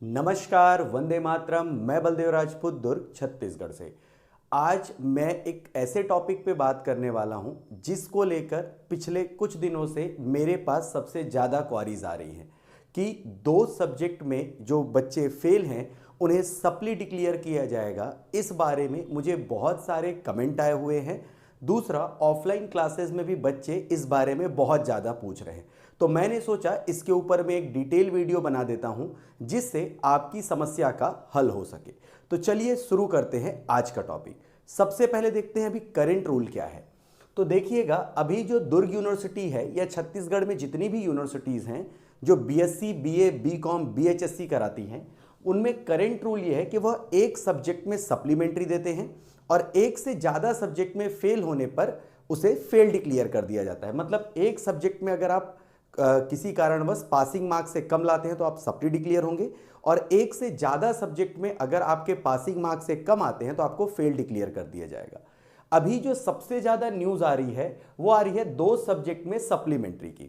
नमस्कार, वंदे मातरम। मैं बलदेव राजपूत, दुर्ग, छत्तीसगढ़ से। आज मैं एक ऐसे टॉपिक पे बात करने वाला हूं जिसको लेकर पिछले कुछ दिनों से मेरे पास सबसे ज़्यादा क्वारीज आ रही हैं कि दो सब्जेक्ट में जो बच्चे फेल हैं उन्हें सप्ली डिक्लेयर किया जाएगा। इस बारे में मुझे बहुत सारे कमेंट आए हुए हैं। दूसरा, ऑफलाइन क्लासेस में भी बच्चे इस बारे में बहुत ज़्यादा पूछ रहे हैं। तो मैंने सोचा इसके ऊपर मैं एक डिटेल वीडियो बना देता हूं जिससे आपकी समस्या का हल हो सके। तो चलिए शुरू करते हैं आज का टॉपिक। सबसे पहले देखते हैं अभी करंट रूल क्या है। तो देखिएगा, अभी जो दुर्ग यूनिवर्सिटी है या छत्तीसगढ़ में जितनी भी यूनिवर्सिटीज़ हैं जो बीएससी, बीए, बीकॉम, बीएचएससी कराती हैं, उनमें करंट रूल ये है कि वह एक सब्जेक्ट में सप्लीमेंट्री देते हैं और एक से ज़्यादा सब्जेक्ट में फेल होने पर उसे फेल डिक्लेयर कर दिया जाता है। मतलब एक सब्जेक्ट में अगर आप किसी कारणवश पासिंग मार्क्स से कम लाते हैं तो आप सप्ली डिक्लेयर होंगे, और एक से ज़्यादा सब्जेक्ट में अगर आपके पासिंग मार्क्स से कम आते हैं तो आपको फेल डिक्लेयर कर दिया जाएगा। अभी जो सबसे ज़्यादा न्यूज़ आ रही है वो आ रही है दो सब्जेक्ट में सप्लीमेंट्री की,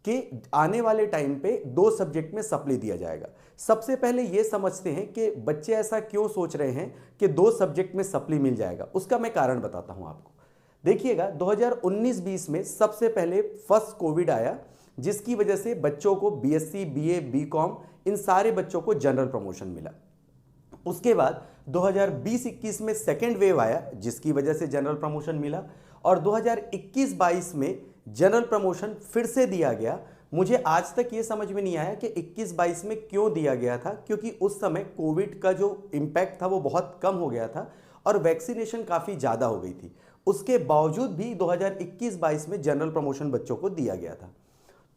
कि आने वाले टाइम पे दो सब्जेक्ट में सप्ली दिया जाएगा। सबसे पहले ये समझते हैं कि बच्चे ऐसा क्यों सोच रहे हैं कि दो सब्जेक्ट में सप्ली मिल जाएगा। उसका मैं कारण बताता हूं आपको। देखिएगा, 2019-20 में सबसे पहले फर्स्ट कोविड आया, जिसकी वजह से बच्चों को बीएससी, बीए, बीकॉम, इन सारे बच्चों को जनरल प्रमोशन मिला। उसके बाद 2020-21 में सेकेंड वेव आया जिसकी वजह से जनरल प्रमोशन मिला, और 2021-22 में जनरल प्रमोशन फिर से दिया गया। मुझे आज तक ये समझ में नहीं आया कि 21-22 में क्यों दिया गया था, क्योंकि उस समय कोविड का जो इम्पैक्ट था वो बहुत कम हो गया था और वैक्सीनेशन काफ़ी ज़्यादा हो गई थी। उसके बावजूद भी 2021-22 में जनरल प्रमोशन बच्चों को दिया गया था।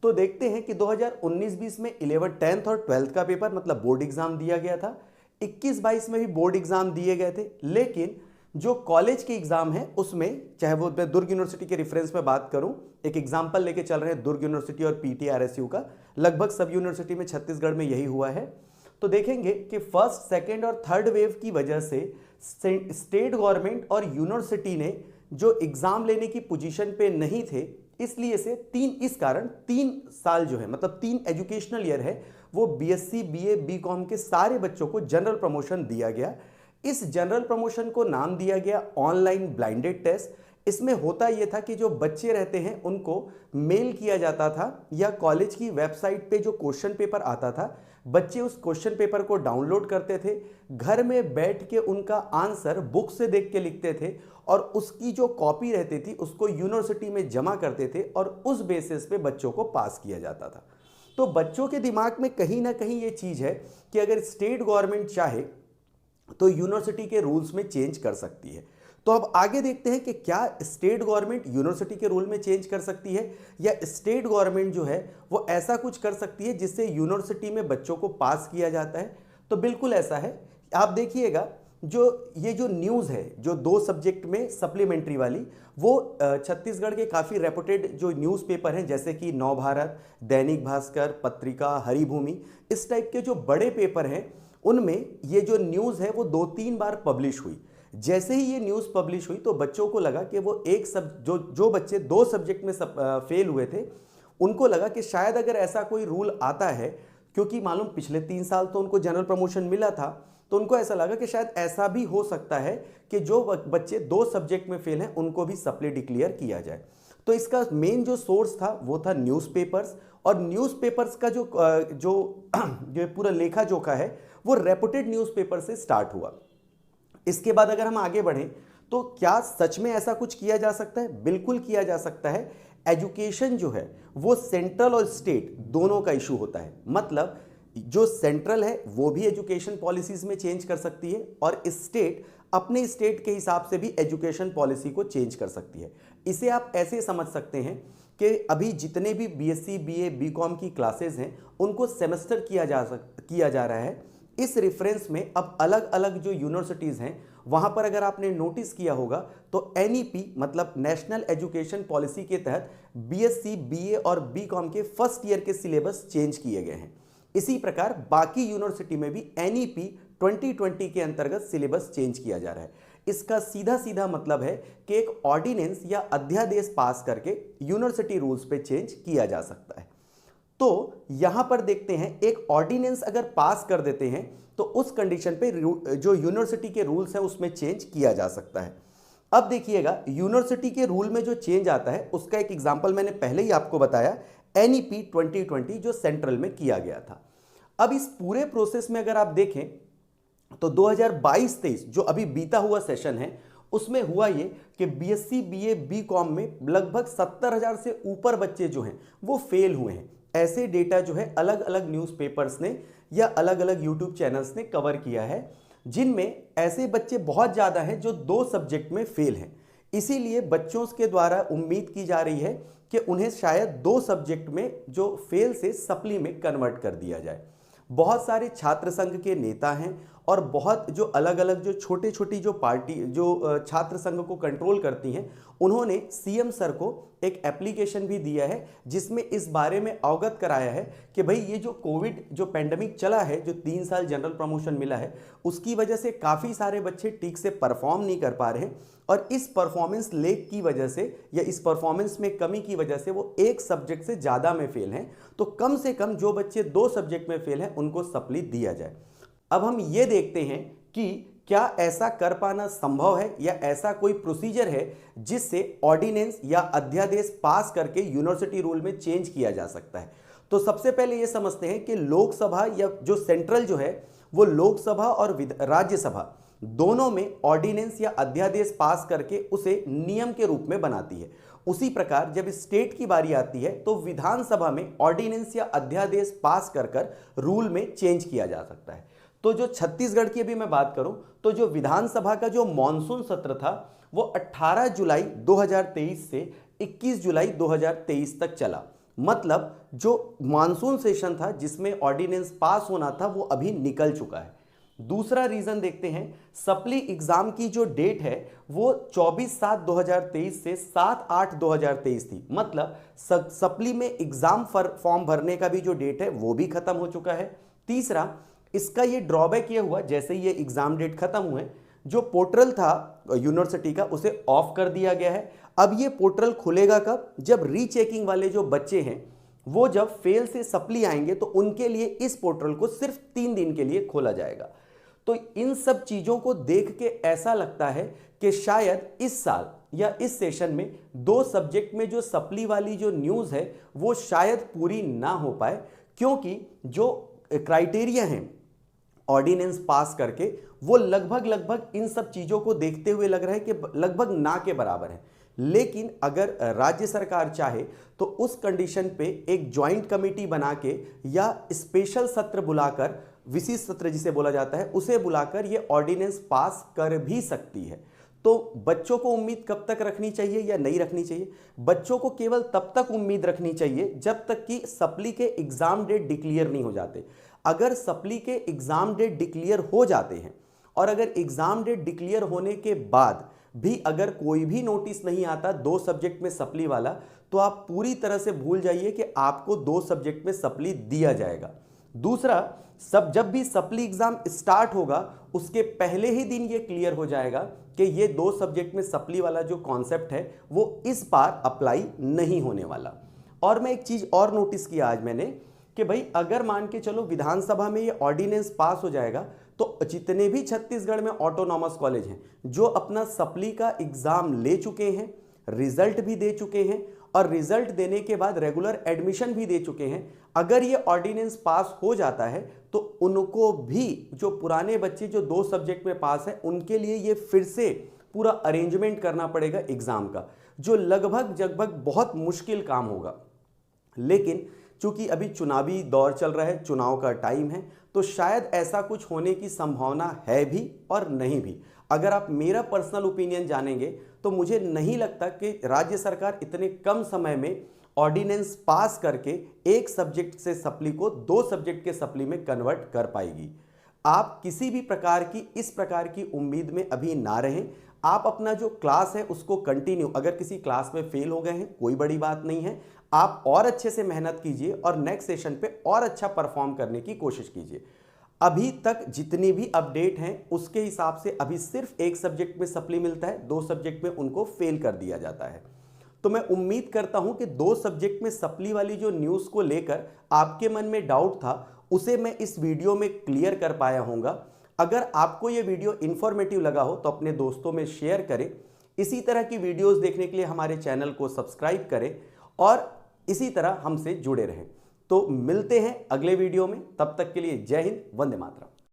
तो देखते हैं कि 2019-20 में 11th, 10th और 12th का पेपर मतलब बोर्ड एग्जाम दिया गया था। 21-22 में भी बोर्ड एग्जाम दिए गए थे, लेकिन जो कॉलेज के एग्जाम है उसमें, चाहे वो मैं दुर्ग यूनिवर्सिटी के रेफरेंस में बात करूं, एक एग्जाम्पल लेके चल रहे हैं दुर्ग यूनिवर्सिटी और पीटीआरएसयू का, लगभग सब यूनिवर्सिटी में छत्तीसगढ़ में यही हुआ है। तो देखेंगे कि फर्स्ट, सेकेंड और थर्ड वेव की वजह से स्टेट गवर्नमेंट और यूनिवर्सिटी ने जो एग्जाम लेने की पोजीशन पे नहीं थे, इसलिए से इस कारण 3 साल जो है, मतलब 3 एजुकेशनल ईयर है, वो बीएससी, बीए, बीकॉम के सारे बच्चों को जनरल प्रमोशन दिया गया। इस जनरल प्रमोशन को नाम दिया गया ऑनलाइन ब्लाइंडेड टेस्ट। इसमें होता यह था कि जो बच्चे रहते हैं उनको मेल किया जाता था या कॉलेज की वेबसाइट पे जो क्वेश्चन पेपर आता था, बच्चे उस क्वेश्चन पेपर को डाउनलोड करते थे, घर में बैठ के उनका आंसर बुक से देख के लिखते थे और उसकी जो कॉपी रहती थी उसको यूनिवर्सिटी में जमा करते थे और उस बेसिस पे बच्चों को पास किया जाता था। तो बच्चों के दिमाग में कहीं ना कहीं ये चीज़ है कि अगर स्टेट गवर्नमेंट चाहे तो यूनिवर्सिटी के रूल्स में चेंज कर सकती है। तो अब आगे देखते हैं कि क्या स्टेट गवर्नमेंट यूनिवर्सिटी के रूल में चेंज कर सकती है, या स्टेट गवर्नमेंट जो है वो ऐसा कुछ कर सकती है जिससे यूनिवर्सिटी में बच्चों को पास किया जाता है। तो बिल्कुल ऐसा है। आप देखिएगा, ये जो न्यूज़ है जो दो सब्जेक्ट में सप्लीमेंट्री वाली, वो छत्तीसगढ़ के काफ़ी रेपुटेड जो न्यूज़पेपर हैं जैसे कि नवभारत, दैनिक भास्कर, पत्रिका, हरिभूमि, इस टाइप के जो बड़े पेपर हैं उनमें ये जो न्यूज़ है वो 2-3 बार पब्लिश हुई। जैसे ही ये न्यूज़ पब्लिश हुई तो बच्चों को लगा कि वो जो बच्चे दो सब्जेक्ट में फेल हुए थे, उनको लगा कि शायद अगर ऐसा कोई रूल आता है, क्योंकि मालूम पिछले 3 साल तो उनको जनरल प्रमोशन मिला था, तो उनको ऐसा लगा कि शायद ऐसा भी हो सकता है कि जो बच्चे दो सब्जेक्ट में फेल हैं उनको भी सप्ली डिक्लेयर किया जाए। तो इसका मेन जो सोर्स था वो था न्यूज़पेपर्स, और न्यूज़पेपर्स का जो पूरा लेखा जोखा है वो रेपुटेड न्यूज़पेपर से स्टार्ट हुआ। इसके बाद अगर हम आगे बढ़ें तो क्या सच में ऐसा कुछ किया जा सकता है? बिल्कुल किया जा सकता है। एजुकेशन जो है वो सेंट्रल और स्टेट दोनों का इशू होता है। मतलब जो सेंट्रल है वो भी एजुकेशन पॉलिसीज में चेंज कर सकती है और स्टेट अपने स्टेट के हिसाब से भी एजुकेशन पॉलिसी को चेंज कर सकती है। इसे आप ऐसे समझ सकते हैं कि अभी जितने भी बीएससी, बीए, बीकॉम की क्लासेस हैं उनको सेमेस्टर किया जा रहा है। इस रेफरेंस में अब अलग अलग जो यूनिवर्सिटीज़ हैं वहाँ पर अगर आपने नोटिस किया होगा तो एनईपी मतलब नेशनल एजुकेशन पॉलिसी के तहत बीएससी, बीए और बीकॉम के फर्स्ट ईयर के सिलेबस चेंज किए गए हैं। इसी प्रकार बाकी यूनिवर्सिटी में भी एनईपी 2020 के अंतर्गत सिलेबस चेंज किया जा रहा है। इसका सीधा सीधा मतलब है कि एक ऑर्डिनेंस या अध्यादेश पास करके यूनिवर्सिटी रूल्स पे चेंज किया जा सकता है। तो यहां पर देखते हैं एक ऑर्डिनेंस अगर पास कर देते हैं तो उस कंडीशन पे जो यूनिवर्सिटी के रूल्स हैं उसमें चेंज किया जा सकता है। अब देखिएगा यूनिवर्सिटी के रूल में जो चेंज आता है उसका एक एग्जांपल मैंने पहले ही आपको बताया, एनईपी 2020 जो सेंट्रल में किया गया था। अब इस पूरे प्रोसेस में अगर आप देखें तो 2022-23 जो अभी बीता हुआ सेशन है उसमें हुआ ये कि बीएससी बीए बीकॉम में लगभग 70,000 से ऊपर बच्चे जो हैं वो फेल हुए हैं। ऐसे डेटा जो है अलग अलग न्यूज़पेपर्स ने या अलग अलग यूट्यूब चैनल्स ने कवर किया है, जिनमें ऐसे बच्चे बहुत ज़्यादा हैं जो 2 सब्जेक्ट में फेल हैं। इसीलिए बच्चों के द्वारा उम्मीद की जा रही है कि उन्हें शायद 2 सब्जेक्ट में जो फेल से सप्ली में कन्वर्ट कर दिया जाए। बहुत सारे छात्र संघ के नेता हैं और बहुत जो अलग अलग जो छोटी छोटी जो पार्टी जो छात्र संघ को कंट्रोल करती हैं, उन्होंने सीएम सर को एक एप्लीकेशन भी दिया है जिसमें इस बारे में अवगत कराया है कि भाई ये जो कोविड जो पेंडेमिक चला है, जो 3 साल जनरल प्रमोशन मिला है, उसकी वजह से काफ़ी सारे बच्चे ठीक से परफॉर्म नहीं कर पा रहे हैं और इस परफॉर्मेंस लेक की वजह से या इस परफॉर्मेंस में कमी की वजह से वो एक सब्जेक्ट से ज़्यादा में फेल हैं। तो कम से कम जो बच्चे 2 सब्जेक्ट में फेल हैं उनको सप्ली दिया जाए। अब हम ये देखते हैं कि क्या ऐसा कर पाना संभव है या ऐसा कोई प्रोसीजर है जिससे ऑर्डिनेंस या अध्यादेश पास करके यूनिवर्सिटी रूल में चेंज किया जा सकता है। तो सबसे पहले ये समझते हैं कि लोकसभा या जो सेंट्रल जो है वो लोकसभा और राज्यसभा दोनों में ऑर्डिनेंस या अध्यादेश पास करके उसे नियम के रूप में बनाती है। उसी प्रकार जब स्टेट की बारी आती है तो विधानसभा में ऑर्डिनेंस या अध्यादेश पास कर रूल में चेंज किया जा सकता है। तो जो छत्तीसगढ़ की अभी मैं बात करूं तो जो विधानसभा का जो मॉनसून सत्र था वो 18 जुलाई 2023 से 21 जुलाई 2023 तक चला। मतलब जो मॉनसून सेशन था जिसमें ऑर्डिनेंस पास होना था वो अभी निकल चुका है। दूसरा रीजन देखते हैं, सप्ली एग्जाम की जो डेट है वो 24/7/2023 से 7/8/2023 थी। मतलब सप्ली में एग्जाम फॉर्म भरने का भी जो डेट है वो भी खत्म हो चुका है। तीसरा, इसका ये ड्रॉबैक ये हुआ जैसे ये एग्जाम डेट खत्म हुए, जो पोर्टल था यूनिवर्सिटी का उसे ऑफ कर दिया गया है। अब ये पोर्टल खुलेगा कब? जब रीचेकिंग वाले जो बच्चे हैं वो जब फेल से सप्ली आएंगे तो उनके लिए इस पोर्टल को सिर्फ 3 दिन के लिए खोला जाएगा। तो इन सब चीजों को देख के ऐसा लगता है कि शायद इस साल या इस सेशन में 2 सब्जेक्ट में जो सप्ली वाली जो न्यूज़ है वो शायद पूरी ना हो पाए, क्योंकि जो क्राइटेरिया हैं ऑर्डिनेंस पास करके वो लगभग इन सब चीज़ों को देखते हुए लग रहा है कि लगभग ना के बराबर है। लेकिन अगर राज्य सरकार चाहे तो उस कंडीशन पे एक ज्वाइंट कमेटी बना के या स्पेशल सत्र बुलाकर, विशेष सत्र जिसे बोला जाता है, उसे बुलाकर ये ऑर्डिनेंस पास कर भी सकती है। तो बच्चों को उम्मीद कब तक रखनी चाहिए या नहीं रखनी चाहिए? बच्चों को केवल तब तक उम्मीद रखनी चाहिए जब तक कि सप्ली के एग्जाम डेट डिक्लेयर नहीं हो जाते। अगर सप्ली के एग्जाम डेट डिक्लेयर हो जाते हैं और अगर एग्जाम डेट डिक्लेयर होने के बाद भी अगर कोई भी नोटिस नहीं आता 2 सब्जेक्ट में सप्ली वाला, तो आप पूरी तरह से भूल जाइए कि आपको 2 सब्जेक्ट में सप्ली दिया जाएगा। दूसरा, जब भी सप्ली एग्जाम स्टार्ट होगा उसके पहले ही दिन ये क्लियर हो जाएगा कि ये 2 सब्जेक्ट में सप्ली वाला जो कॉन्सेप्ट है वो इस बार अप्लाई नहीं होने वाला। और मैं एक चीज़ और नोटिस किया आज मैंने कि भाई अगर मान के चलो विधानसभा में ये ऑर्डिनेंस पास हो जाएगा तो जितने भी छत्तीसगढ़ में ऑटोनॉमस कॉलेज हैं जो अपना सप्ली का एग्ज़ाम ले चुके हैं, रिजल्ट भी दे चुके हैं और रिजल्ट देने के बाद रेगुलर एडमिशन भी दे चुके हैं, अगर ये ऑर्डिनेंस पास हो जाता है तो उनको भी, जो पुराने बच्चे जो 2 सब्जेक्ट में पास है, उनके लिए ये फिर से पूरा अरेंजमेंट करना पड़ेगा एग्ज़ाम का, जो लगभग बहुत मुश्किल काम होगा। लेकिन चूंकि अभी चुनावी दौर चल रहा है, चुनाव का टाइम है, तो शायद ऐसा कुछ होने की संभावना है भी और नहीं भी। अगर आप मेरा पर्सनल ओपिनियन जानेंगे तो मुझे नहीं लगता कि राज्य सरकार इतने कम समय में ऑर्डिनेंस पास करके एक सब्जेक्ट से सप्ली को 2 सब्जेक्ट के सप्ली में कन्वर्ट कर पाएगी। आप किसी भी प्रकार की इस प्रकार की उम्मीद में अभी ना रहें। आप अपना जो क्लास है उसको कंटिन्यू, अगर किसी क्लास में फेल हो गए हैं कोई बड़ी बात नहीं है, आप और अच्छे से मेहनत कीजिए और नेक्स्ट सेशन पे और अच्छा परफॉर्म करने की कोशिश कीजिए। अभी तक जितनी भी अपडेट हैं उसके हिसाब से अभी सिर्फ एक सब्जेक्ट में सप्ली मिलता है, 2 सब्जेक्ट में उनको फेल कर दिया जाता है। तो मैं उम्मीद करता हूं कि 2 सब्जेक्ट में सप्ली वाली जो न्यूज़ को लेकर आपके मन में डाउट था उसे मैं इस वीडियो में क्लियर कर पाया हूँगा। अगर आपको ये वीडियो इन्फॉर्मेटिव लगा हो तो अपने दोस्तों में शेयर करें। इसी तरह की वीडियोस देखने के लिए हमारे चैनल को सब्सक्राइब करें और इसी तरह हमसे जुड़े रहें। तो मिलते हैं अगले वीडियो में, तब तक के लिए जय हिंद, वंदे मातरम।